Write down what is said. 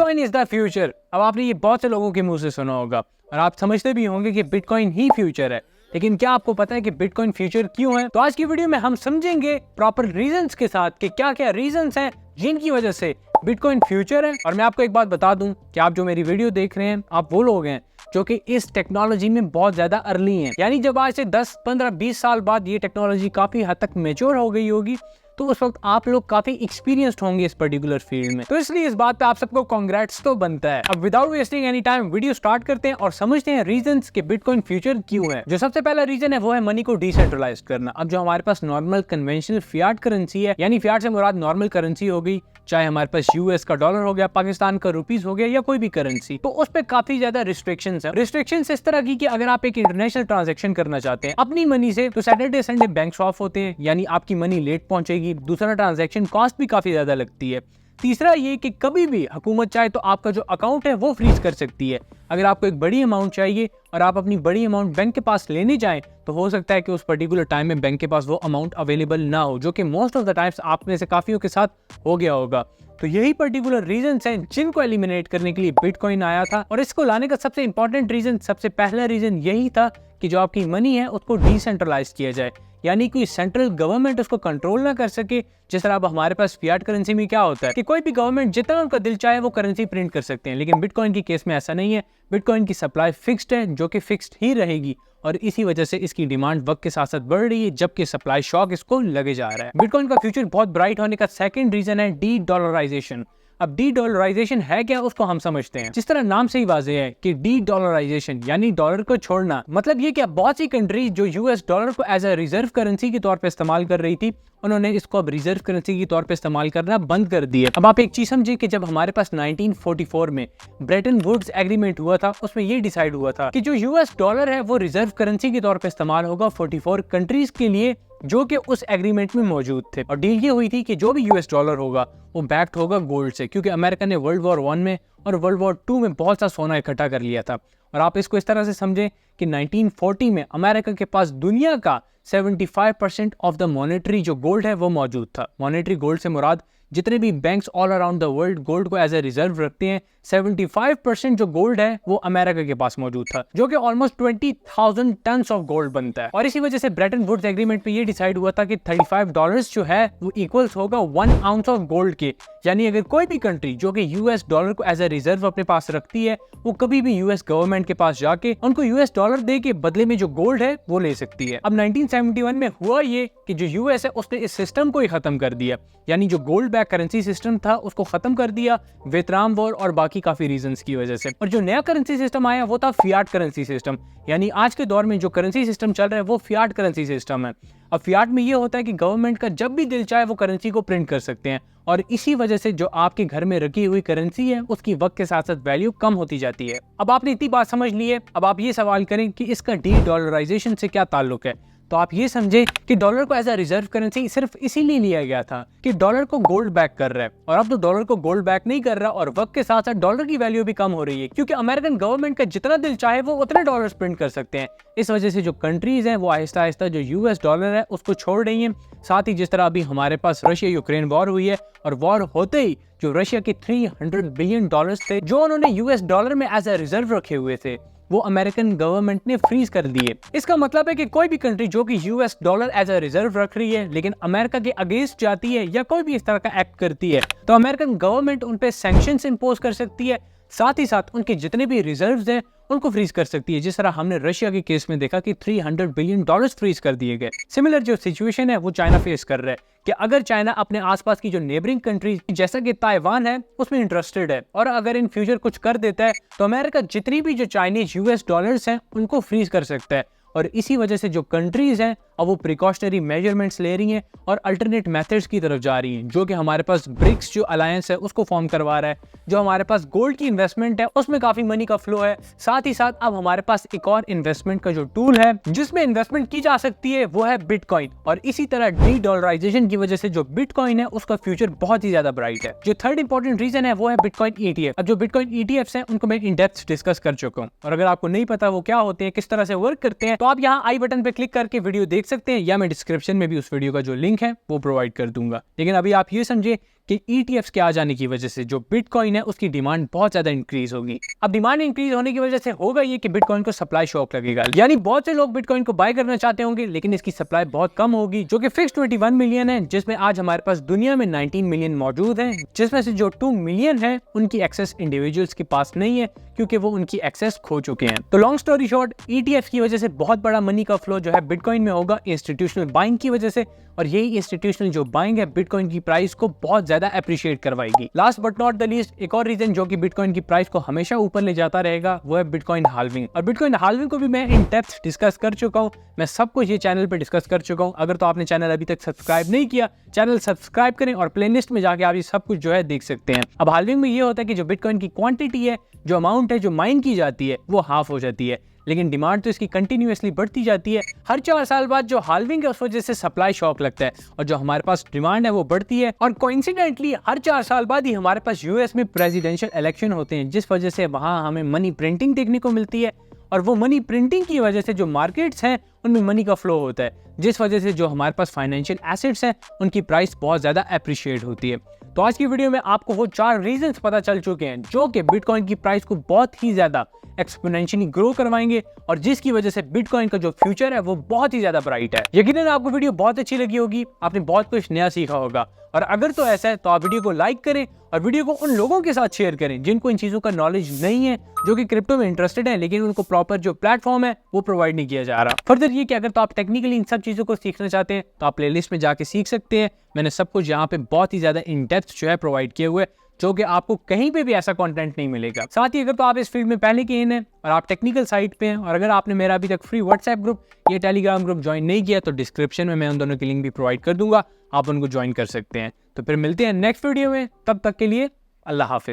Bitcoin is the future. अब आपने ये बहुत से लोगों के मुंह से सुना होगा और आप समझते भी होंगे कि बिटकॉइन ही फ्यूचर है, लेकिन क्या आपको पता है कि बिटकॉइन फ्यूचर क्यों है? तो आज की वीडियो में हम समझेंगे प्रॉपर रीजंस के साथ कि क्या क्या रीजंस हैं जिनकी वजह से बिटकॉइन फ्यूचर है। और मैं आपको एक बात बता दूं कि आप जो मेरी वीडियो देख रहे हैं, आप वो लोग हैं जो कि इस टेक्नोलॉजी में बहुत ज्यादा अर्ली हैं। यानी जब आज से 10, 15, 20 साल बाद ये टेक्नोलॉजी काफी हद तक मैच्योर हो गई होगी, तो उस वक्त आप लोग काफी एक्सपीरियंस्ड होंगे इस पर्टिकुलर फील्ड में। तो इसलिए इस बात पे आप सबको कांग्रेट्स तो बनता है। अब without wasting any time video start करते हैं और समझते हैं रीजंस कि बिटकॉइन फ्यूचर क्यों है। जो सबसे पहला रीजन है वो है मनी को डिसेंट्रलाइज करना। अब जो हमारे पास नॉर्मल कन्वेंशनल फियाट करेंसी है, यानी फियाट से मुराद नॉर्मल करेंसी हो गई, चाहे हमारे पास यूएस का डॉलर हो गया, पाकिस्तान का रुपीस हो गया या कोई भी करेंसी, तो उस पे काफी ज्यादा रिस्ट्रिक्शंस है। रिस्ट्रिक्शंस इस तरह की कि अगर आप एक इंटरनेशनल ट्रांजैक्शन करना चाहते हैं अपनी मनी से, तो सैटरडे संडे बैंक ऑफ होते हैं, यानी आपकी मनी लेट पहुंचेगी। दूसरा, ट्रांजैक्शन कॉस्ट भी काफी ज्यादा लगती है। तीसरा ये कि कभी भी हुकूमत चाहे तो आपका जो अकाउंट है वो फ्रीज कर सकती है। अगर आपको एक बड़ी अमाउंट चाहिए और आप अपनी बड़ी अमाउंट बैंक के पास लेने जाएं, तो हो सकता है कि उस पर्टिकुलर टाइम में बैंक के पास वो अमाउंट अवेलेबल ना हो, जो कि मोस्ट ऑफ द टाइम्स आप में से काफियों के साथ हो गया होगा। तो यही पर्टिकुलर रीजंस हैं जिनको एलिमिनेट करने के लिए बिटकॉइन आया था। और इसको लाने का सबसे इंपॉर्टेंट रीजन, सबसे पहला रीजन यही था कि जो आपकी मनी है उसको डिसेंट्रलाइज किया जाए, यानी कोई सेंट्रल गवर्नमेंट उसको कंट्रोल ना कर सके। जिस तरह अब हमारे पास फियाट करेंसी में क्या होता है कि कोई भी गवर्नमेंट जितना उनका दिल चाहे वो करेंसी प्रिंट कर सकते हैं, लेकिन बिटकॉइन की केस में ऐसा नहीं है। बिटकॉइन की सप्लाई फिक्स्ड है, जो कि फिक्स्ड ही रहेगी, और इसी वजह से इसकी डिमांड वक्त के साथ साथ बढ़ रही है, जबकि सप्लाई शॉक इसको लगे जा रहा है। बिटकॉइन का फ्यूचर बहुत ब्राइट होने का सेकंड रीजन है डी डॉलराइजेशन। अब डी डॉलराइजेशन है क्या, उसको हम समझते हैं। जिस तरह नाम से ही वाज़ेह है कि डी डॉलराइजेशन यानी डॉलर को छोड़ना, मतलब ये कि बहुत सी कंट्रीज जो यूएस डॉलर को एज अ रिजर्व करेंसी के तौर पे इस्तेमाल कर रही थी, उन्होंने इसको अब रिजर्व करेंसी के तौर पे इस्तेमाल करना बंद कर दिया। अब आप एक चीज समझिए कि जब हमारे पास 1944 में ब्रेटन वुड्स एग्रीमेंट हुआ था, उसमें ये डिसाइड हुआ था कि जो यूएस डॉलर है वो रिजर्व करेंसी के तौर पे इस्तेमाल होगा 44 कंट्रीज के लिए जो कि उस एग्रीमेंट में मौजूद थे। और डील ये हुई थी कि जो भी यूएस डॉलर होगा वो बैक्ड होगा गोल्ड से, क्योंकि अमेरिका ने वर्ल्ड वॉर 1 में और वर्ल्ड वॉर 2 में बहुत सा सोना इकट्ठा कर लिया था। और आप इसको इस तरह से समझें कि 1940 में अमेरिका के पास दुनिया का 75% ऑफ द मॉनेटरी जो गोल्ड है वो मौजूद था। मॉनेटरी गोल्ड से मुराद जितने भी banks all around the world gold को एज ए रिजर्व रखते हैं, 75% जो गोल्ड है वो अमेरिका के पास मौजूद था, जो कि ऑलमोस्ट 20,000 टन ऑफ गोल्ड बनता है। और इसी वजह से ब्रेटन वुड्स एग्रीमेंट पे ये डिसाइड हुआ था कि $35 जो है वो इक्वल्स होगा 1 आउंस ऑफ गोल्ड के। यानी अगर कोई भी कंट्री जो कि यूएस डॉलर को एज ए रिजर्व अपने पास रखती है, वो कभी भी यूएस गवर्नमेंट के पास जाके उनको यूएस डॉलर दे के बदले में जो गोल्ड है वो ले सकती है। अब 1971 में हुआ ये कि जो यूएस है उसने इस सिस्टम को ही खत्म कर दिया, यानी जो गोल्ड बैक करेंसी सिस्टम था उसको खत्म कर दिया, वियतनाम वॉर और बाकी काफी रीजंस की वजह से। और जो नया करेंसी सिस्टम आया वो था फियाट करेंसी सिस्टम, यानी आज के दौर में जो करेंसी सिस्टम चल रहा है वो फियाट करेंसी सिस्टम है। अब फियाट में ये होता है कि गवर्नमेंट का जब भी दिल चाहे वो करेंसी को प्रिंट कर सकते हैं, और इसी वजह से जो आपके घर में रखी हुई करेंसी है उसकी वक्त के साथ साथ वैल्यू कम होती जाती है। अब आपने इतनी बात समझ ली है, अब आप ये सवाल करें कि इसका डी डॉलराइजेशन से क्या ताल्लुक है। तो आप ये समझे कि डॉलर को एज अ रिजर्व करेंसी सिर्फ इसीलिए लिया गया था कि डॉलर को गोल्ड बैक कर रहा है, और अब तो डॉलर को गोल्ड बैक नहीं कर रहा और वक्त के साथ साथ डॉलर की वैल्यू भी कम हो रही है, क्योंकि अमेरिकन गवर्नमेंट का जितना दिल चाहे वो उतने डॉलर्स प्रिंट कर सकते हैं। इस वजह से जो कंट्रीज हैं वो आहिस्ता आहिस्ता जो यूएस डॉलर है उसको छोड़ रही हैं। साथ ही जिस तरह अभी हमारे पास रशिया यूक्रेन वॉर हुई है, और वॉर होते ही जो रशिया के $300 बिलियन थे जो उन्होंने यूएस डॉलर में एज अ रिजर्व रखे हुए थे, वो अमेरिकन गवर्नमेंट ने फ्रीज कर दिए। इसका मतलब है कि कोई भी कंट्री जो कि US dollar as a reserve रख रही है लेकिन अमेरिका के अगेंस्ट जाती है या कोई भी इस तरह का एक्ट करती है, तो अमेरिकन गवर्नमेंट उन पे सैंक्शंस इंपोज कर सकती है, साथ ही साथ उनके जितने भी रिजर्व्स हैं उनको फ्रीज कर सकती है। जिस तरह हमने रशिया के केस में देखा कि $300 बिलियन फ्रीज कर दिए गए। सिमिलर जो सिचुएशन है वो चाइना फेस कर रहा है कि अगर चाइना अपने आसपास की जो नेबरिंग कंट्रीज जैसा कि ताइवान है उसमें इंटरेस्टेड है, और अगर इन फ्यूचर कुछ कर देता है, तो अमेरिका जितनी भी जो चाइनीज यूएस डॉलर्स हैं उनको फ्रीज कर सकता है। और इसी वजह से जो कंट्रीज हैं अब वो प्रिकॉशनरी मेजरमेंट्स ले रही हैं और अल्टरनेट मेथड्स की तरफ जा रही हैं, जो कि हमारे पास ब्रिक्स जो अलायंस है उसको फॉर्म करवा रहा है। जो हमारे पास गोल्ड की इन्वेस्टमेंट है उसमें काफी मनी का फ्लो है। साथ ही साथ अब हमारे पास एक और इन्वेस्टमेंट का जो टूल है जिसमें इन्वेस्टमेंट की जा सकती है वो है बिटकॉइन। और इसी तरह डी डॉलराइजेशन की वजह से जो बिटकॉइन है उसका फ्यूचर बहुत ही ज्यादा ब्राइट है। जो थर्ड इंपॉर्टेंट रीजन है वो है बिटकॉइन ETF। अब जो बिटकॉइन ETFs हैं उनको मैं इन डेप्थ डिस्कस कर चुका हूँ, और अगर आपको नहीं पता वो क्या होते हैं, किस तरह से वर्क करते हैं, तो आप यहाँ आई बटन पे क्लिक करके वीडियो देख सकते हैं, या मैं डिस्क्रिप्शन में भी उस वीडियो का जो लिंक है वो प्रोवाइड कर दूंगा। लेकिन अभी आप ये समझे कि ETFs के आ जाने की वजह से जो बिटकॉइन है उसकी डिमांड बहुत ज्यादा इंक्रीज होगी। अब डिमांड इंक्रीज होने की वजह से होगा ये कि बिटकॉइन को सप्लाई शॉक लगेगा, यानी बहुत से लोग बिटकॉइन को बाय करना चाहते होंगे लेकिन इसकी सप्लाई बहुत कम होगी, जो कि फिक्स 21 मिलियन है, जिसमें आज हमारे पास दुनिया में 19 मिलियन मौजूद है, जिसमें से जो 2 मिलियन है उनकी एक्सेस इंडिविजुअल्स के पास नहीं है क्योंकि वो उनकी एक्सेस खो चुके हैं। तो लॉन्ग स्टोरी शॉर्ट, ETF की वजह से बहुत बड़ा मनी का फ्लो जो है बिटकॉइन में होगा इंस्टीट्यूशनल बाइंग की वजह से, और यही इंस्टीट्यूशनल जो बाइंग है बिटकॉइन की प्राइस को बहुत ज्यादा अप्रिशिएट करवाएगी। Last but not the least, एक और रीजन जो कि बिटकॉइन की प्राइस को हमेशा ऊपर ले जाता रहेगा वो है बिटकॉइन हाल्विंग। और बिटकॉइन हाल्विंग को भी मैं इन डेप्थ डिस्कस कर चुका हूँ, मैं सब कुछ ये चैनल पे डिस्कस कर चुका हूँ। अगर तो आपने चैनल अभी तक सब्सक्राइब नहीं किया, चैनल सब्सक्राइब करें और प्लेलिस्ट में जाके आप ये सब कुछ जो है देख सकते हैं। अब हाल्विंग में ये होता है कि जो बिटकॉइन की क्वांटिटी है, जो अमाउंट है जो माइन की जाती है वो हाफ हो जाती है, लेकिन डिमांड तो इसकी कंटिन्यूअसली बढ़ती जाती है। हर 4 साल बाद जो हाल्विंग है उस वजह से सप्लाई शॉक लगता है और जो हमारे पास डिमांड है वो बढ़ती है। और कोइंसिडेंटली हर 4 साल बाद ही हमारे पास यूएस में प्रेसिडेंशियल इलेक्शन होते हैं, जिस वजह से वहां हमें मनी प्रिंटिंग देखने को मिलती है, और वो मनी प्रिंटिंग की वजह से जो मार्केट्स हैं उनमें मनी का फ्लो होता है, जिस वजह से जो हमारे पास फाइनेंशियल एसेट्स हैं उनकी प्राइस बहुत ज्यादा अप्रिशिएट होती है। तो आज की वीडियो में आपको वो 4 रीजंस पता चल चुके हैं जो कि बिटकॉइन की प्राइस को बहुत ही ज्यादा एक्सपोनेंशियली ग्रो करवाएंगे और जिसकी वजह से बिटकॉइन का जो फ्यूचर है वो बहुत ही ज्यादा ब्राइट है। यकीनन आपको वीडियो बहुत अच्छी लगी होगी, आपने बहुत कुछ नया सीखा होगा, और अगर तो ऐसा है तो आप वीडियो को लाइक करें और वीडियो को उन लोगों के साथ शेयर करें जिनको इन चीजों का नॉलेज नहीं है, जो कि क्रिप्टो में इंटरेस्टेड है लेकिन उनको प्रॉपर जो प्लेटफॉर्म है वो प्रोवाइड नहीं किया जा रहा। फर्दर ये कि अगर तो आप टेक्निकली इन सब चीजों को सीखना चाहते हैं तो आप प्लेलिस्ट में जाके सीख सकते हैं। मैंने सब कुछ यहाँ पे बहुत ही ज्यादा इन डेप्थ जो है प्रोवाइड किए हुए, जो कि आपको कहीं पे भी ऐसा कंटेंट नहीं मिलेगा। साथ ही अगर तो आप इस फील्ड में पहले के इन हैं और आप टेक्निकल साइड पे हैं, और अगर आपने मेरा अभी तक फ्री व्हाट्सएप ग्रुप या टेलीग्राम ग्रुप ज्वाइन नहीं किया तो डिस्क्रिप्शन में मैं उन दोनों की लिंक भी प्रोवाइड कर दूंगा, आप उनको ज्वाइन कर सकते हैं। तो फिर मिलते हैं नेक्स्ट वीडियो में, तब तक के लिए अल्लाह हाफिज।